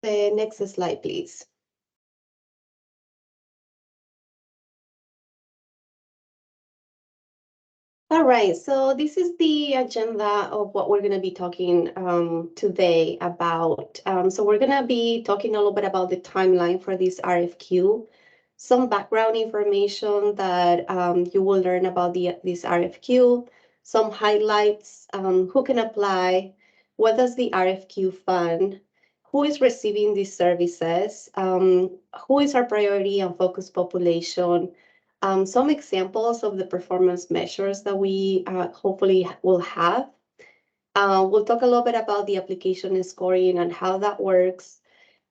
The next slide, please. All right, so this is the agenda of what we're going to be talking today about. So we're going to be talking a little bit about the timeline for this RFQ, some background information that you will learn about this RFQ, some highlights, who can apply, what does the RFQ fund, who is receiving these services, who is our priority and focus population, some examples of the performance measures that we hopefully will have. We'll talk a little bit about the application scoring and how that works,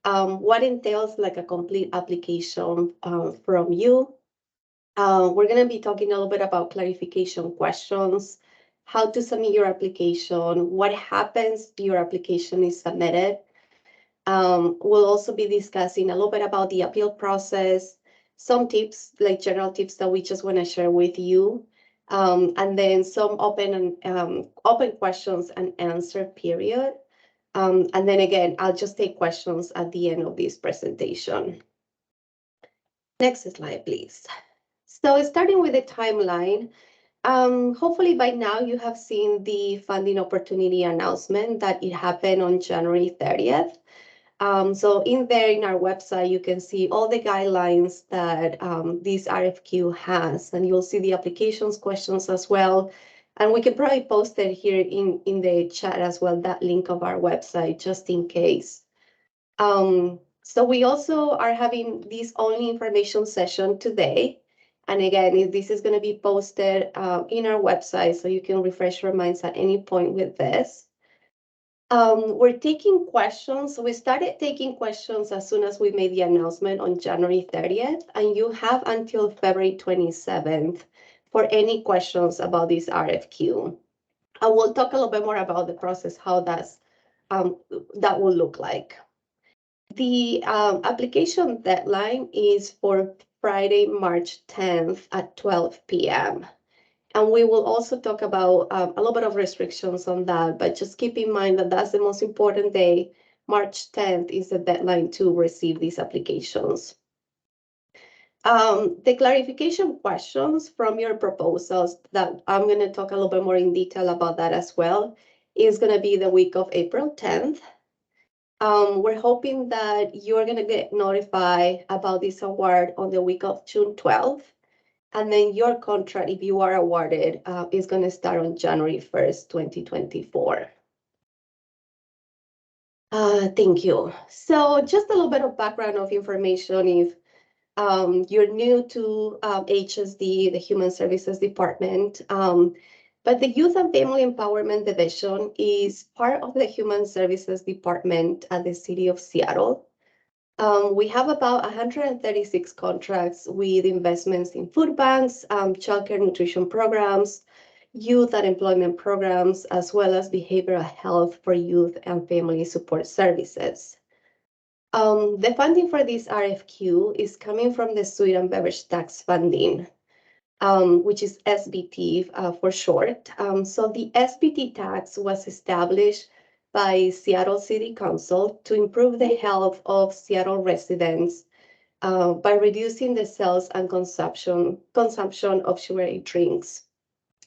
what entails like a complete application from you. We're going to be talking a little bit about clarification questions, how to submit your application, what happens if your application is submitted. We'll also be discussing a little bit about the appeal process, some tips, like general tips that we just want to share with you, and then some open questions and answer period. And then again, I'll just take questions at the end of this presentation. Next slide, please. So starting with the timeline, hopefully by now you have seen the funding opportunity announcement that it happened on January 30th. So in there, in our website, you can see all the guidelines that this RFQ has, and you'll see the applications questions as well. And we can probably post it here in the chat as well, that link of our website, just in case. So we also are having this only information session today. And again, this is going to be posted in our website, so you can refresh your minds at any point with this. We're taking questions. So we started taking questions as soon as we made the announcement on January 30th, and you have until February 27th for any questions about this RFQ. I will talk a little bit more about the process, how that will look like. The application deadline is for Friday, March 10th at 12 p.m. And we will also talk about a little bit of restrictions on that, but just keep in mind that that's the most important day. March 10th is the deadline to receive these applications. The clarification questions from your proposals that I'm going to talk a little bit more in detail about that as well is going to be the week of April 10th. We're hoping that you're going to get notified about this award on the week of June 12th. And then your contract, if you are awarded, is going to start on January 1st, 2024. Thank you. So just a little bit of background of information if you're new to HSD, the Human Services Department. But the Youth and Family Empowerment Division is part of the Human Services Department at the City of Seattle. We have about 136 contracts with investments in food banks, childcare nutrition programs, youth and employment programs, as well as behavioral health for youth and family support services. The funding for this RFQ is coming from the Food and Beverage Tax Funding, which is SBT for short. So the SBT tax was established by Seattle City Council to improve the health of Seattle residents by reducing the sales and consumption of sugary drinks.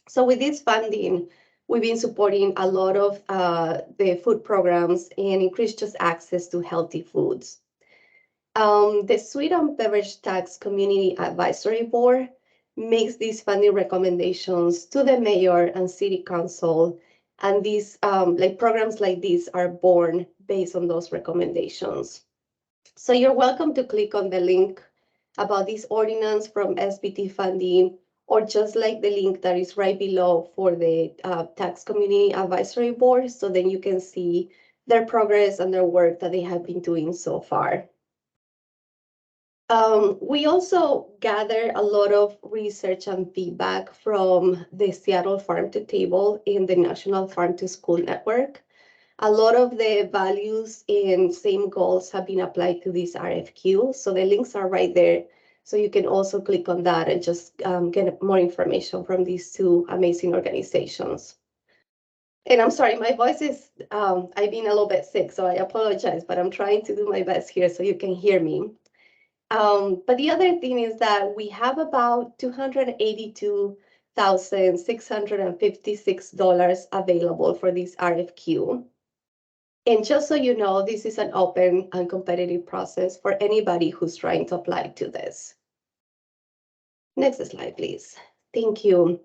So with this funding, we've been supporting a lot of the food programs and increased just access to healthy foods. The Food and Beverage Tax Community Advisory Board makes these funding recommendations to the mayor and city council. And these programs like these are born based on those recommendations. So you're welcome to click on the link about this ordinance from SBT funding, or just like the link that is right below for the Tax Community Advisory Board, so then you can see their progress and their work that they have been doing so far. We also gather a lot of research and feedback from the Seattle Farm to Table in the National Farm to School Network. A lot of the values and same goals have been applied to this RFQ. So the links are right there. So you can also click on that and just get more information from these two amazing organizations. And I'm sorry, my voice is, I've been a little bit sick, so I apologize, but I'm trying to do my best here so you can hear me. But the other thing is that we have about $282,656 available for this RFQ. And just so you know, this is an open and competitive process for anybody who's trying to apply to this. Next slide, please. Thank you.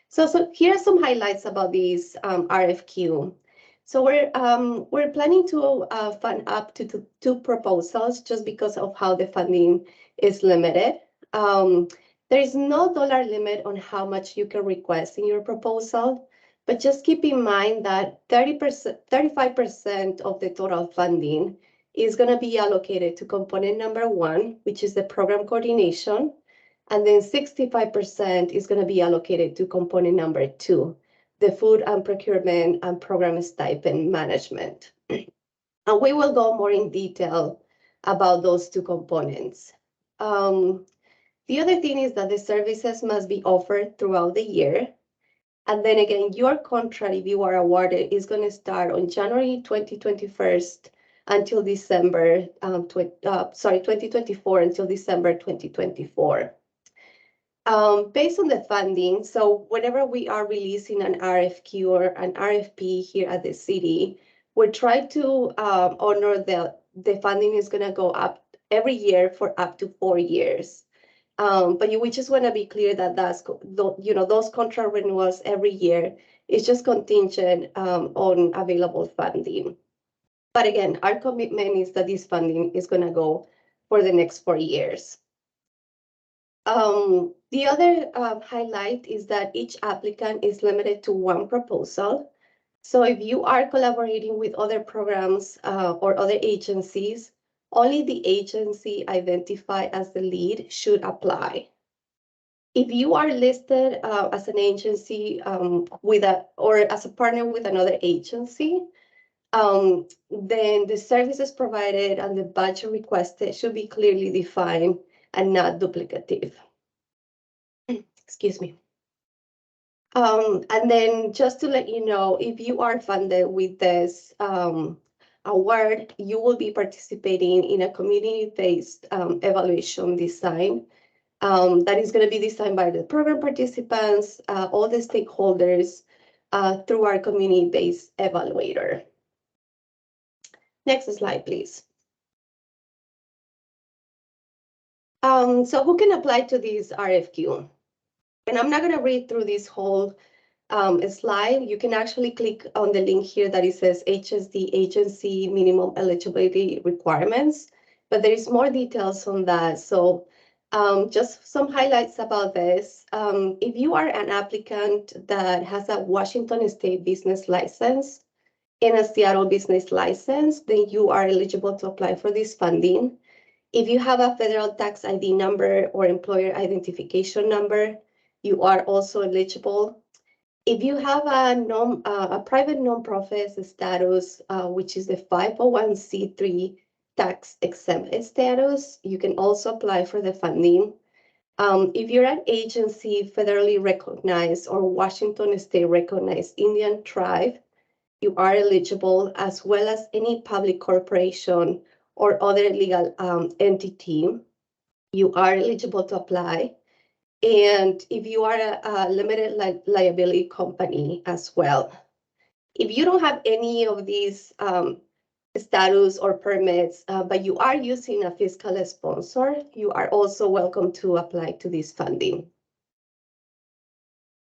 So here are some highlights about this RFQ. So we're planning to fund up to two proposals just because of how the funding is limited. There is no dollar limit on how much you can request in your proposal, but just keep in mind that 30%, 35% of the total funding is going to be allocated to component number one, which is the program coordination. And then 65% is going to be allocated to component number two, the food and procurement and program stipend management. And we will go more in detail about those two components. The other thing is that the services must be offered throughout the year. And then again, your contract, if you are awarded, is going to start on January 2021 until December, 2024 until December 2024. Based on the funding, so whenever we are releasing an RFQ or an RFP here at the city, we're trying to honor the funding is going to go up every year for up to 4 years. But we just want to be clear that those contract renewals every year is just contingent on available funding. But again, our commitment is that this funding is going to go for the next 4 years. The other highlight is that each applicant is limited to one proposal. So if you are collaborating with other programs or other agencies, only the agency identified as the lead should apply. If you are listed as an agency or as a partner with another agency, then the services provided and the budget requested should be clearly defined and not duplicative. Excuse me. And then just to let you know, if you are funded with this award, you will be participating in a community-based evaluation design that is going to be designed by the program participants, all the stakeholders through our community-based evaluator. Next slide, please. So who can apply to this RFQ? And I'm not going to read through this whole slide. You can actually click on the link here that it says HSD agency minimum eligibility requirements, but there is more details on that. So just some highlights about this. If you are an applicant that has a Washington State business license and a Seattle business license, then you are eligible to apply for this funding. If you have a federal tax ID number or employer identification number, you are also eligible. If you have a private nonprofit status, which is the 501c3 tax exempt status, you can also apply for the funding. If you're an agency federally recognized or Washington State recognized Indian tribe, you are eligible, as well as any public corporation or other legal entity, you are eligible to apply. And if you are a limited liability company as well. If you don't have any of these status or permits, but you are using a fiscal sponsor, you are also welcome to apply to this funding.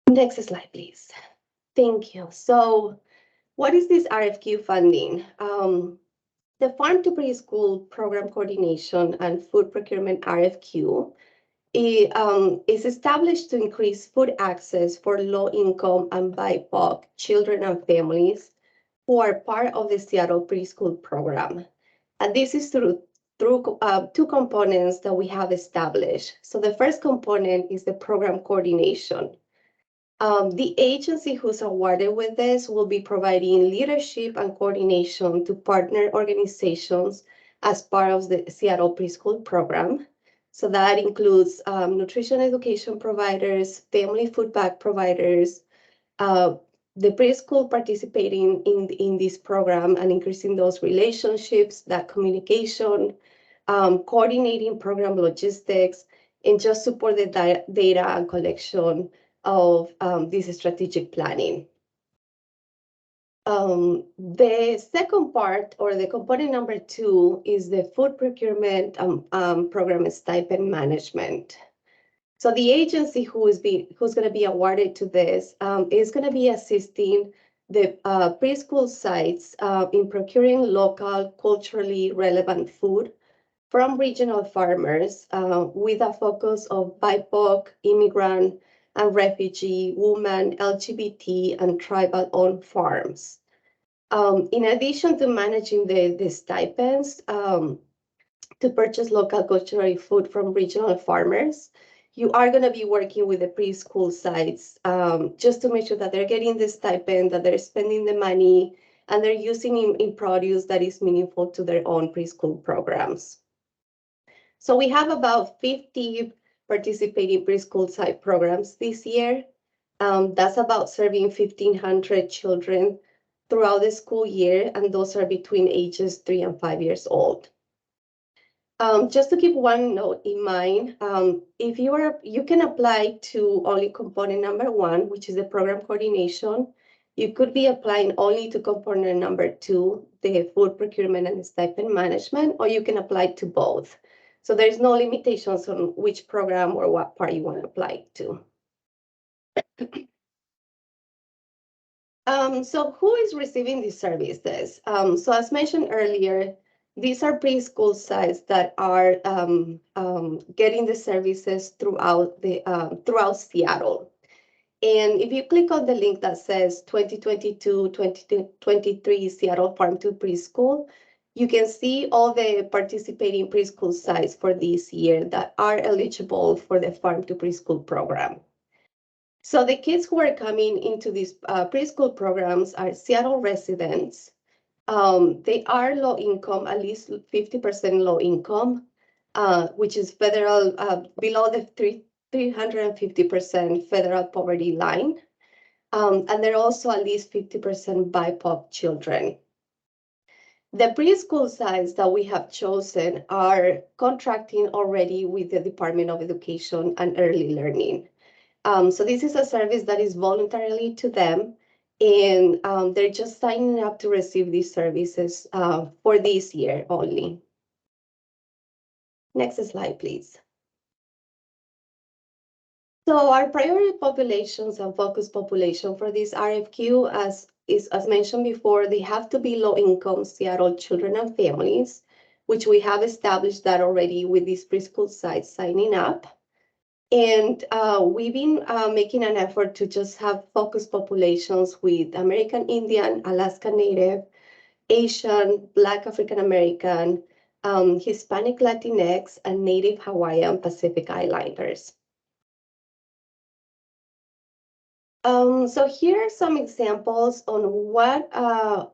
Next slide, please. Thank you. So what is this RFQ funding? The Farm to Preschool Program Coordination and Food Procurement RFQ is established to increase food access for low-income and BIPOC children and families who are part of the Seattle Preschool Program. And this is through two components that we have established. So the first component is the program coordination. The agency who's awarded with this will be providing leadership and coordination to partner organizations as part of the Seattle Preschool Program. So that includes nutrition education providers, family food bag providers, the preschool participating in this program and increasing those relationships, that communication, coordinating program logistics, and just support the data and collection of this strategic planning. The second part, or the component number 2, is the food procurement program stipend management. So the agency who's going to be awarded to this is going to be assisting the preschool sites in procuring local, culturally relevant food from regional farmers with a focus of BIPOC, immigrant, and refugee, women, LGBT, and tribal-owned farms. In addition to managing the stipends to purchase local cultural food from regional farmers, you are going to be working with the preschool sites just to make sure that they're getting the stipend, that they're spending the money, and they're using in produce that is meaningful to their own preschool programs. So we have about 50 participating preschool site programs this year. That's about serving 1,500 children throughout the school year, and those are between ages 3 and 5 years old. Just to keep one note in mind, if you can apply to only component number 1, which is the program coordination. You could be applying only to component number 2, the food procurement and stipend management, or you can apply to both. So there's no limitations on which program or what part you want to apply to. So who is receiving these services? So as mentioned earlier, these are preschool sites that are getting the services throughout Seattle. And if you click on the link that says 2022-2023 Seattle Farm to Preschool, you can see all the participating preschool sites for this year that are eligible for the Farm to Preschool program. So the kids who are coming into these preschool programs are Seattle residents. They are low income, at least 50% low income, which is federal, below the 350% federal poverty line. And they're also at least 50% BIPOC children. The preschool sites that we have chosen are contracting already with the Department of Education and Early Learning. So this is a service that is voluntarily to them, and they're just signing up to receive these services for this year only. Next slide, please. So our priority populations and focus population for this RFQ, as mentioned before, they have to be low-income Seattle children and families, which we have established that already with these preschool sites signing up. And we've been making an effort to just have focused populations with American Indian, Alaska Native, Asian, Black African American, Hispanic Latinx, and Native Hawaiian Pacific Islanders. So here are some examples on what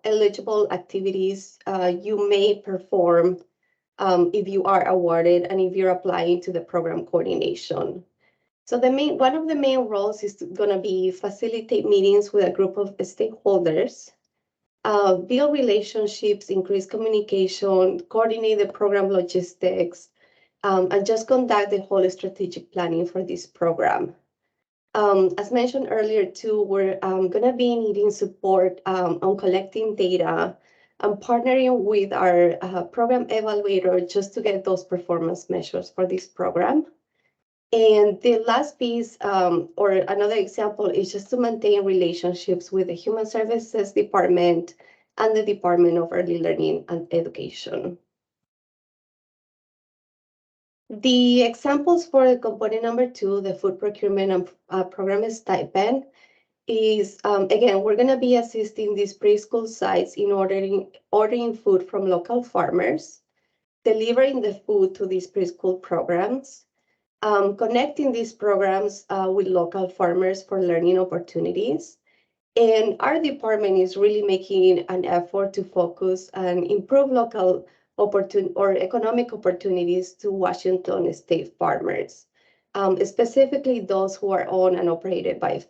eligible activities you may perform if you are awarded and if you're applying to the program coordination. So one of the main roles is going to be facilitate meetings with a group of stakeholders, build relationships, increase communication, coordinate the program logistics, and just conduct the whole strategic planning for this program. As mentioned earlier too, we're going to be needing support on collecting data and partnering with our program evaluator just to get those performance measures for this program. And the last piece, or another example, is just to maintain relationships with the Human Services Department and the Department of Early Learning and Education. The examples for component number 2, the food procurement and program stipend, is, again, we're going to be assisting these preschool sites in ordering food from local farmers, delivering the food to these preschool programs, connecting these programs with local farmers for learning opportunities. And our department is really making an effort to focus and improve local economic opportunities to Washington state farmers, specifically those who are owned and operated by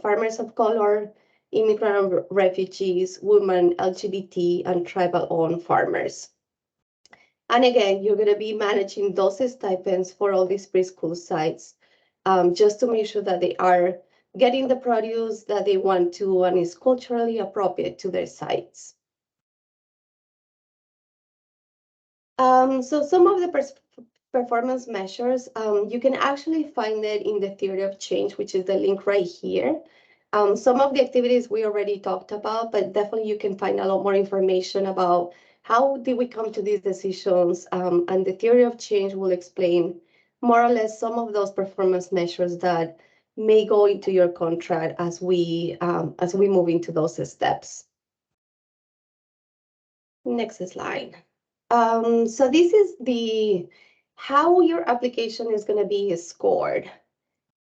farmers of color immigrant refugees, women, LGBT, and tribal-owned farmers. And again, you're going to be managing those stipends for all these preschool sites, just to make sure that they are getting the produce that they want to and is culturally appropriate to their sites. So some of the performance measures, you can actually find it in the theory of change, which is the link right here. Some of the activities we already talked about, but definitely you can find a lot more information about how did we come to these decisions, and the theory of change will explain more or less some of those performance measures that may go into your contract as we move into those steps. Next slide. So this is how your application is going to be scored.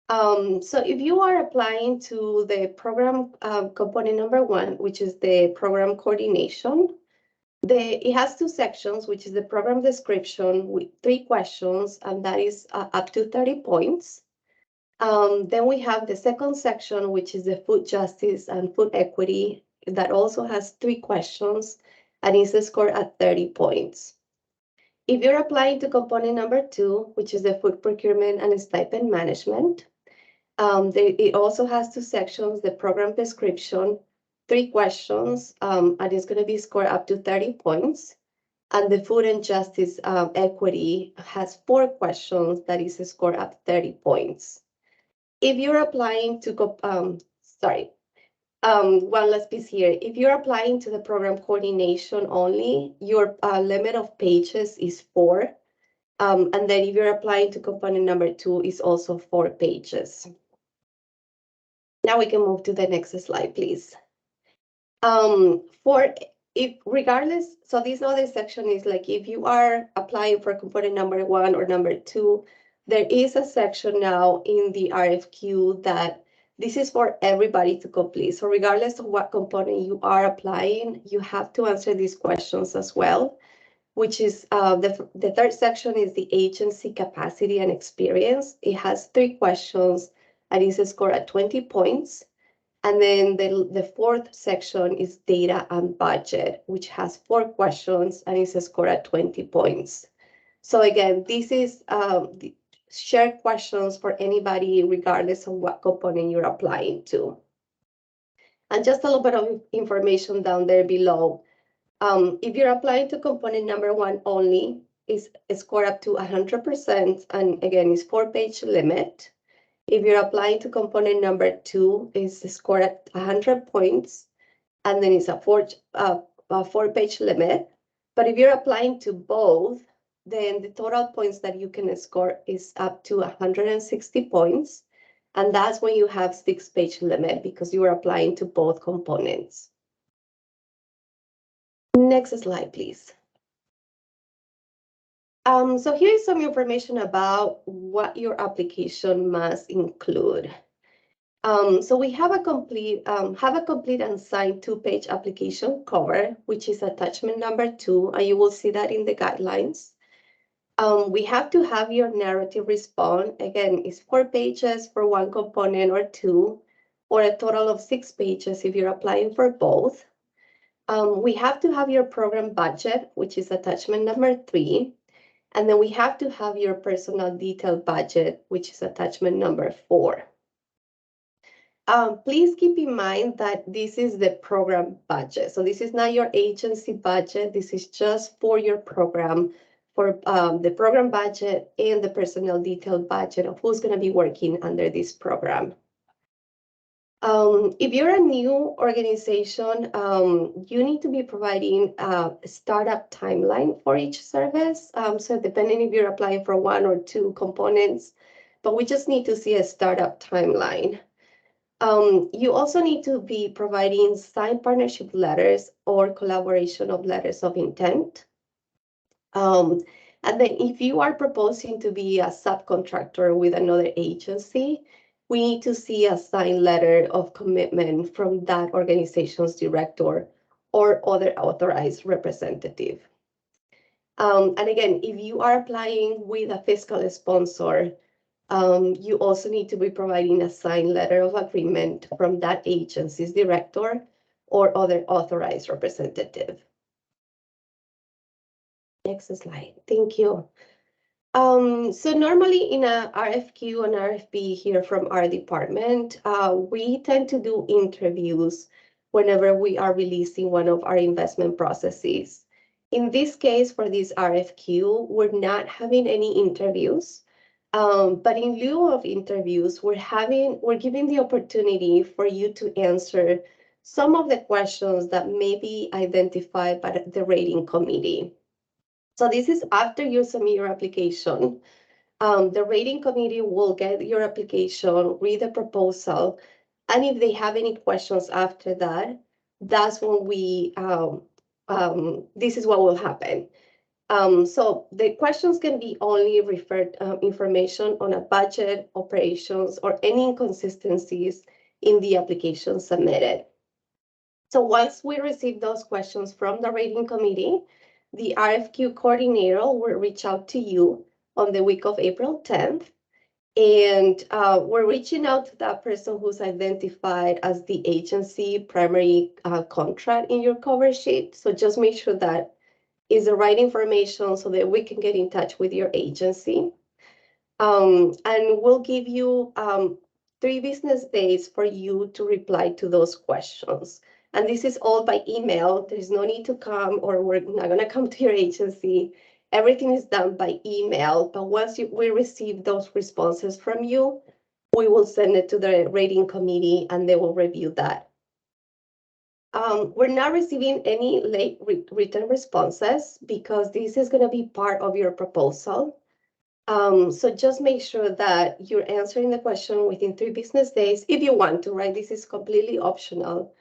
So if you are applying to the program component number 1, which is the program coordination, it has 2 sections, which is the program description with 3 questions, and that is up to 30 points. Then we have the second section, which is the food justice and food equity, that also has 3 questions and is scored at 30 points. If you're applying to component number 2, which is the food procurement and stipend management, it also has 2 sections, the program description, 3 questions, and it's going to be scored up to 30 points. And the food and justice equity has 4 questions that is scored up 30 points. If you're applying to, one last piece here. If you're applying to the program coordination only, your limit of pages is 4. And then if you're applying to component number 2, is also 4 pages. Now we can move to the next slide, please. Regardless, so this other section is like if you are applying for component number 1 or number 2, there is a section now in the RFQ that this is for everybody to complete. So regardless of what component you are applying, you have to answer these questions as well, which is the third section is the agency capacity and experience. It has 3 questions and is scored at 20 points. And then the fourth section is data and budget, which has 4 questions and is scored at 20 points. So again, this is the shared questions for anybody, regardless of what component you're applying to. And just a little bit of information down there below. If you're applying to component number 1 only, is scored up to 100%, and again, is 4-page limit. If you're applying to component number 2, is scored at 100 points, and then it's a 4-page limit. But if you're applying to both, then the total points that you can score is up to 160 points. And that's when you have 6-page limit because you are applying to both components. Next slide, please. So here is some information about what your application must include. So we have a complete and signed 2-page application cover, which is attachment number 2, and you will see that in the guidelines. We have to have your narrative response. Again, it's 4 pages for 1 component or 2, or a total of 6 pages if you're applying for both. We have to have your program budget, which is attachment number 3. And then we have to have your personal detail budget, which is attachment number 4. Please keep in mind that this is the program budget. So this is not your agency budget. This is just for your program, for the program budget and the personal detail budget of who's going to be working under this program. If you're a new organization, you need to be providing a startup timeline for each service. So depending if you're applying for 1 or 2 components, but we just need to see a startup timeline. You also need to be providing signed partnership letters or collaboration of letters of intent. And then if you are proposing to be a subcontractor with another agency, we need to see a signed letter of commitment from that organization's director or other authorized representative. And again, if you are applying with a fiscal sponsor, You also need to be providing a signed letter of agreement from that agency's director or other authorized representative. Next slide. Thank you. So normally in a RFQ and RFP here from our department, we tend to do interviews whenever we are releasing one of our investment processes. In this case, for this RFQ, we're not having any interviews, but in lieu of interviews, we're giving the opportunity for you to answer some of the questions that may be identified by the rating committee. So this is after you submit your application. The rating committee will get your application, read the proposal, and if they have any questions after that, that's when this is what will happen. So the questions can be only referred information on a budget, operations, or any inconsistencies in the application submitted. So once we receive those questions from the rating committee, the RFQ coordinator will reach out to you on the week of April 10th. And we're reaching out to that person who's identified as the agency primary contract in your cover sheet. So just make sure that is the right information so that we can get in touch with your agency. And we'll give you 3 business days for you to reply to those questions. And this is all by email. There's no need to come, or we're not going to come to your agency. Everything is done by email. But once we receive those responses from you, we will send it to the rating committee and they will review that. We're not receiving any late written responses because this is going to be part of your proposal. So just make sure that you're answering the question within 3 business days if you want to, right? This is completely optional.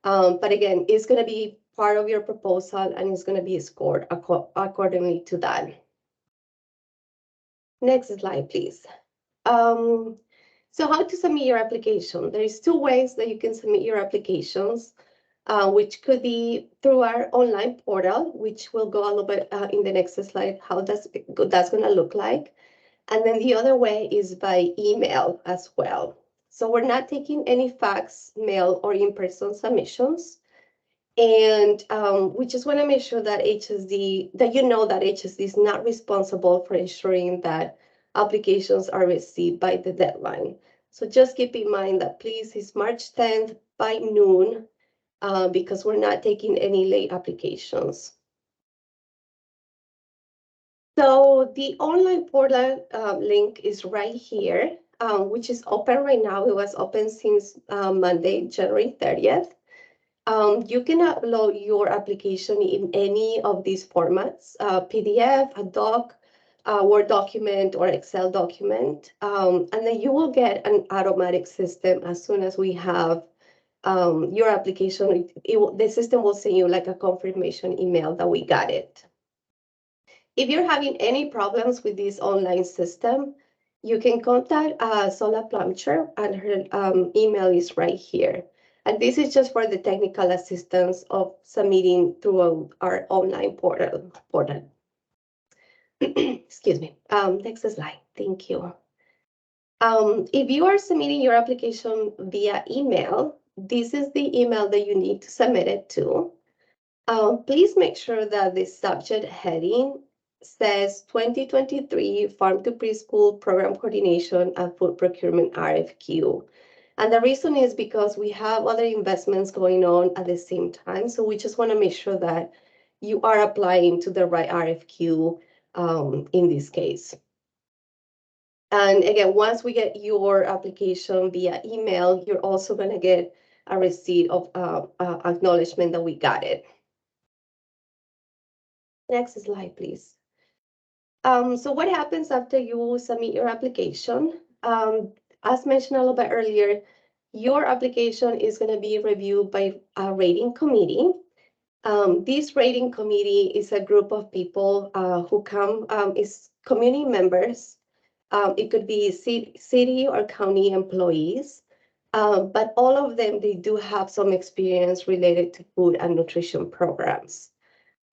But again, it's going to be part of your proposal and it's going to be scored accordingly to that. Next slide, please. So how to submit your application? There is 2 ways that you can submit your applications, which could be through our online portal, which will go a little bit in the next slide, how that's going to look like. And then the other way is by email as well. So we're not taking any fax, mail, or in-person submissions. And we just want to make sure that HSD, that you know that HSD is not responsible for ensuring that applications are received by the deadline. So just keep in mind that please, it's March 10th by noon, because we're not taking any late applications. So the online portal link is right here, which is open right now. It was open since Monday, January 30th. You can upload your application in any of these formats, PDF, a doc, a Word document, or Excel document. And then you will get an automatic system as soon as we have your application. The system will send you like a confirmation email that we got it. If you're having any problems with this online system, you can contact Sola Plumcher, and her email is right here. And this is just for the technical assistance of submitting through our online portal. Excuse me. Next slide. Thank you. If you are submitting your application via email, this is the email that you need to submit it to. Please make sure that the subject heading says 2023 Farm to Preschool Program Coordination and Food Procurement RFQ. And the reason is because we have other investments going on at the same time. So we just want to make sure that you are applying to the right RFQ in this case. And again, once we get your application via email, you're also going to get a receipt of acknowledgement that we got it. Next slide, please. So what happens after you submit your application? As mentioned a little bit earlier, your application is going to be reviewed by a rating committee. This rating committee is a group of people who come, is community members. It could be city or county employees, but all of them, they do have some experience related to food and nutrition programs.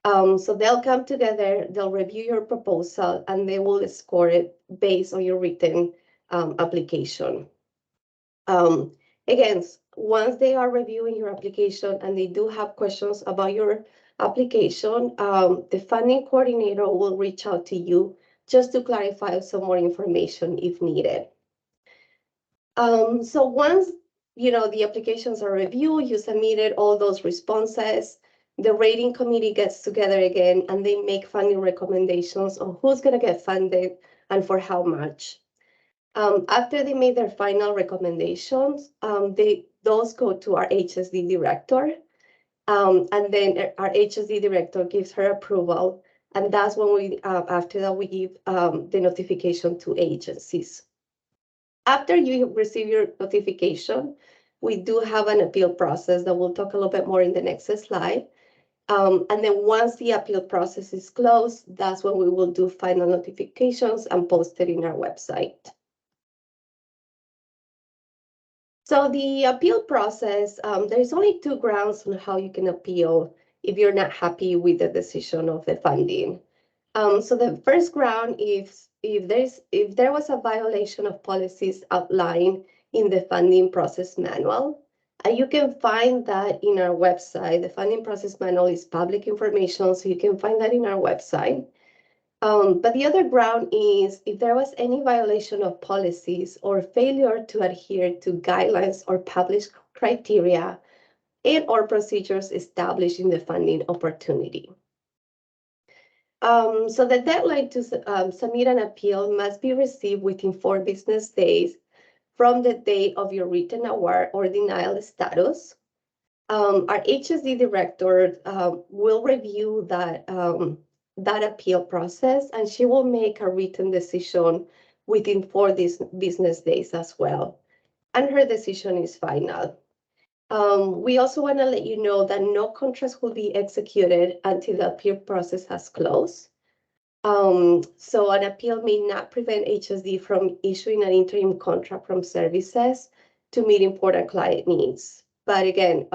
So they'll come together, they'll review your proposal, and they will score it based on your written application. Again, once they are reviewing your application and they do have questions about your application, the funding coordinator will reach out to you just to clarify some more information if needed. So once the applications are reviewed, you submitted all those responses, the rating committee gets together again and they make funding recommendations on who's going to get funded and for how much. After they made their final recommendations, those go to our HSD director, and then our HSD director gives her approval, and that's when we, after that, we give the notification to agencies. After you receive your notification, we do have an appeal process that we'll talk a little bit more in the next slide. And then once the appeal process is closed, that's when we will do final notifications and post it in our website. So the appeal process, there's only 2 grounds on how you can appeal if you're not happy with the decision of the funding. So the first ground is if there was a violation of policies outlined in the funding process manual, and you can find that in our website. The funding process manual is public information, so you can find that in our website. But the other ground is if there was any violation of policies or failure to adhere to guidelines or published criteria and or procedures established in the funding opportunity. So the deadline to submit an appeal must be received within 4 business days from the date of your written award or denial status. Our HSD director will review that appeal process, and she will make a written decision within 4 business days as well. And her decision is final. We also want to let you know that no contracts will be executed until the appeal process has closed. So an appeal may not prevent HSD from issuing an interim contract from services to meet important client needs. But again,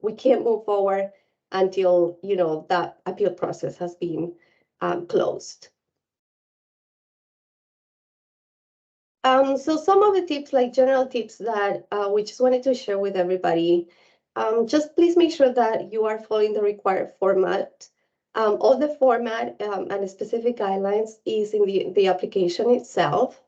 we can't move forward until that appeal process has been closed. So some of the tips, like general tips that we just wanted to share with everybody. Just please make sure that you are following the required format. All the format and specific guidelines is in the application itself.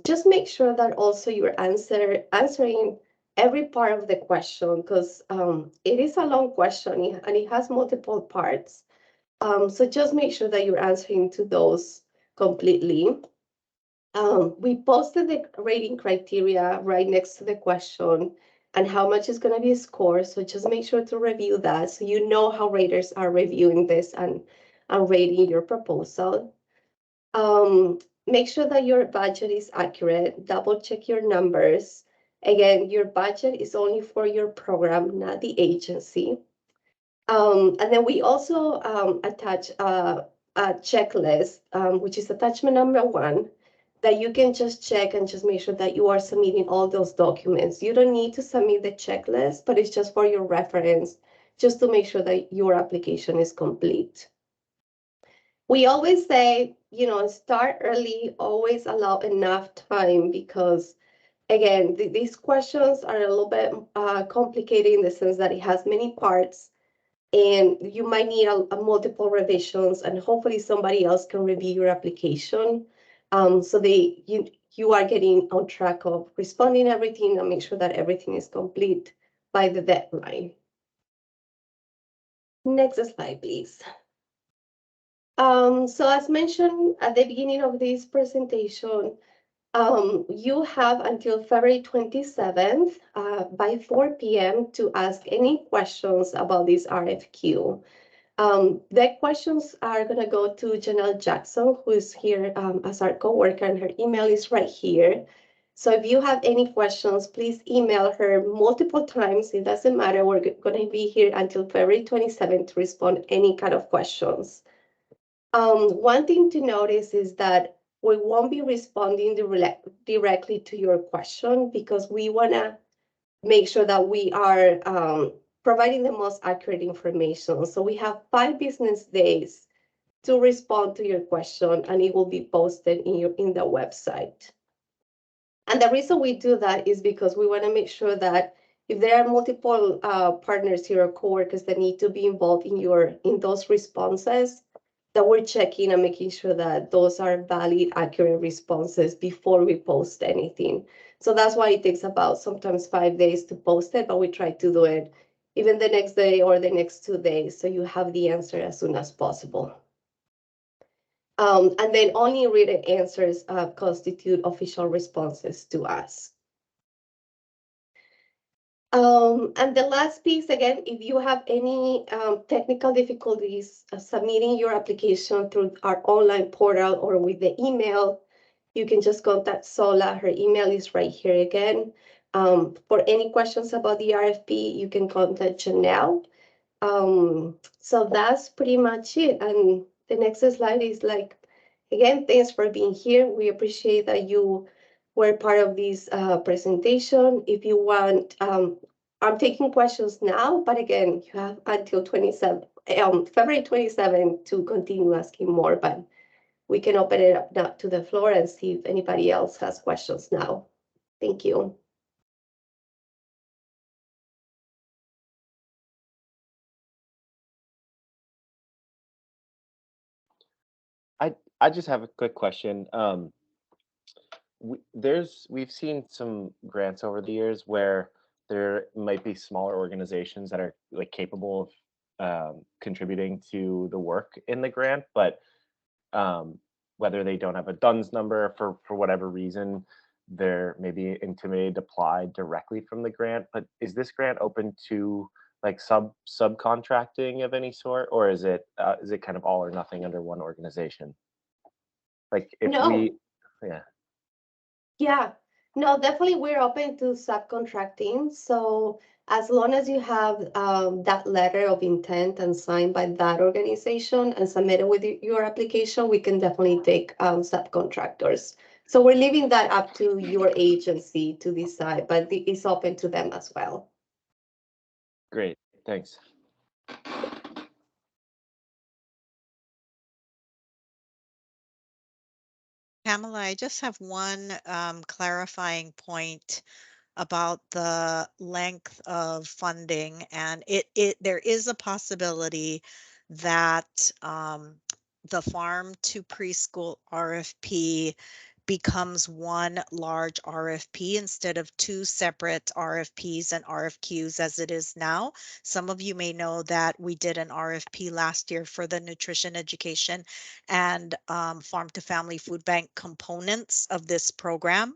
Just make sure that also you're answering every part of the question, because it is a long question and it has multiple parts. So just make sure that you're answering to those completely. We posted the rating criteria right next to the question and how much is going to be scored. So just make sure to review that so you know how raters are reviewing this and rating your proposal. Make sure that your budget is accurate. Double check your numbers. Again, your budget is only for your program, not the agency. And then we also attach a checklist, which is attachment number 1, that you can just check and just make sure that you are submitting all those documents. You don't need to submit the checklist, but it's just for your reference, just to make sure that your application is complete. We always say, start early, always allow enough time, because again, these questions are a little bit complicated in the sense that it has many parts, and you might need a multiple revisions, and hopefully somebody else can review your application. So you are getting on track of responding everything and make sure that everything is complete by the deadline. Next slide, please. So as mentioned at the beginning of this presentation, you have until February 27th by 4 p.m. to ask any questions about this RFQ. The questions are going to go to Janelle Jackson, who is here as our coworker, and her email is right here. So if you have any questions, please email her multiple times. It doesn't matter. We're going to be here until February 27th to respond any kind of questions. One thing to notice is that we won't be responding directly to your question, because we want to make sure that we are providing the most accurate information. So we have 5 business days to respond to your question, and it will be posted in the website. And the reason we do that is because we want to make sure that if there are multiple partners here or coworkers that need to be involved in those responses, that we're checking and making sure that those are valid, accurate responses before we post anything. So that's why it takes about sometimes 5 days to post it, but we try to do it even the next day or the next 2 days, so you have the answer as soon as possible. And then only written answers constitute official responses to us. And the last piece, again, if you have any technical difficulties submitting your application through our online portal or with the email, you can just contact Sola. Her email is right here again. For any questions about the RFP, you can contact Janelle. So that's pretty much it. And the next slide is like, again, thanks for being here. We appreciate that you were part of this presentation. If you want, I'm taking questions now, but again, you have until February 27 to continue asking more, but we can open it up now to the floor and see if anybody else has questions now. Thank you. I just have a quick question. We've seen some grants over the years where there might be smaller organizations that are like capable of contributing to the work in the grant, but whether they don't have a DUNS number for whatever reason, they're maybe intimidated to apply directly from the grant. But is this grant open to like subcontracting of any sort, or is it kind of all or nothing under one organization? Like if No. yeah. Yeah, no, definitely we're open to subcontracting. So as long as you have that letter of intent and signed by that organization and submitted with your application, we can definitely take subcontractors. So we're leaving that up to your agency to decide, but it's open to them as well. Great, thanks. Pamela, I just have one clarifying point about the length of funding, and there is a possibility that the farm to preschool RFP becomes one large RFP instead of two separate RFPs and RFQs as it is now. Some of you may know that we did an RFP last year for the nutrition education and farm to family food bank components of this program.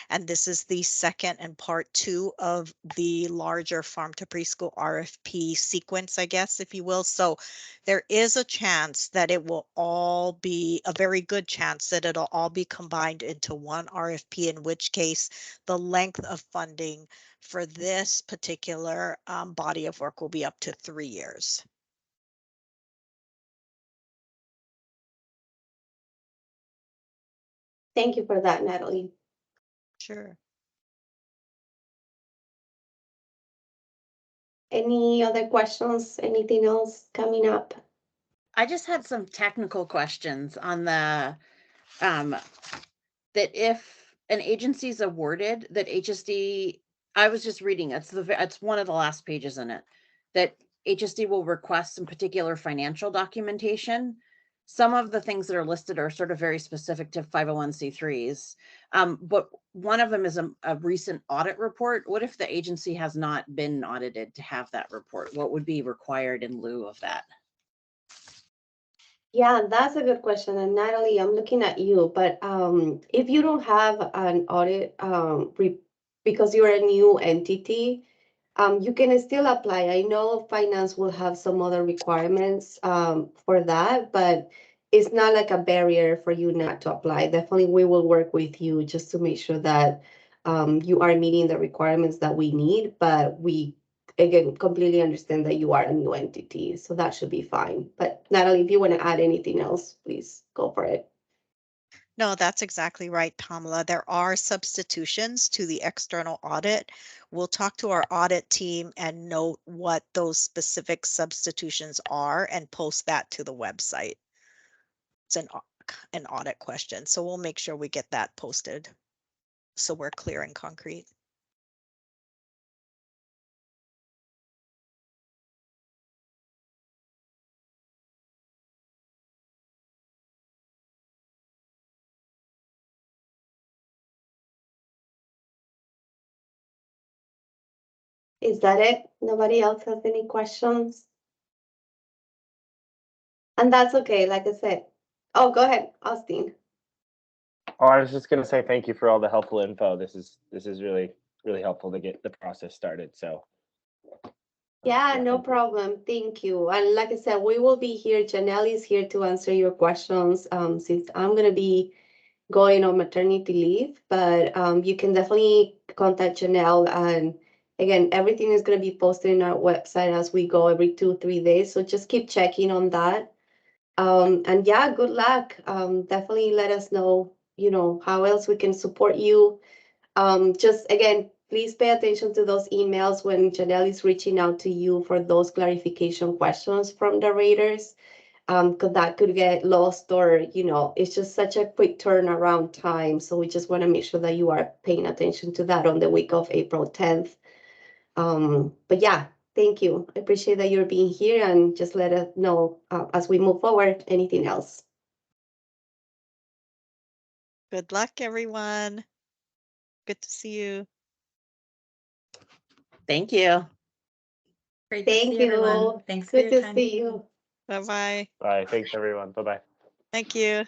And this is the second and part two of the larger farm to preschool RFP sequence, I guess, if you will. So there is a chance that it will all be a very good chance that it'll all be combined into one RFP, in which case the length of funding for this particular body of work will be up to 3 years. Thank you for that, Natalie. Sure. Any other questions? Anything else coming up? I just had some technical questions on the that if an agency is awarded, that HSD, I was just reading, it's one of the last pages in it, that HSD will request some particular financial documentation. Some of the things that are listed are sort of very specific to 501c3s, but one of them is a recent audit report. What if the agency has not been audited to have that report? What would be required in lieu of that? Yeah, that's a good question. And Natalie, I'm looking at you, but if you don't have an audit because you're a new entity, you can still apply. I know finance will have some other requirements for that, but it's not like a barrier for you not to apply. Definitely, we will work with you just to make sure that you are meeting the requirements that we need, but we again, completely understand that you are a new entity, so that should be fine. But Natalie, if you want to add anything else, please go for it. No, that's exactly right, Pamela. There are substitutions to the external audit. We'll talk to our audit team and note what those specific substitutions are and post that to the website. It's an audit question, so we'll make sure we get that posted. so we're clear and concrete. Is that it? Nobody else has any questions? And that's okay, like I said. Oh, go ahead, Austin. Oh, I was just gonna say thank you for all the helpful info. This is really helpful to get the process started. So Yeah, no thank you. problem. Thank you. And like I said, we will be here. Janelle is here to answer your questions since I'm going to be going on maternity leave. But you can definitely contact Janelle. And again, everything is going to be posted in our website as we go every 2-3 days. So just keep checking on that. And yeah, good luck. Definitely let us know, how else we can support you. Just again, please pay attention to those emails when Janelle is reaching out to you for those clarification questions from the raters. Because that could get lost or, it's just such a quick turnaround time. So we just want to make sure that you are paying attention to that on the week of April 10th. But yeah, thank you. I appreciate that you're being here and just let us know as we move forward, anything else. Good luck, everyone. Good to see you. Thank you. Great to Thank see everyone. you. Thanks for Good your to time. see you. Bye-bye. Bye. Thanks everyone. Bye bye. Thank you.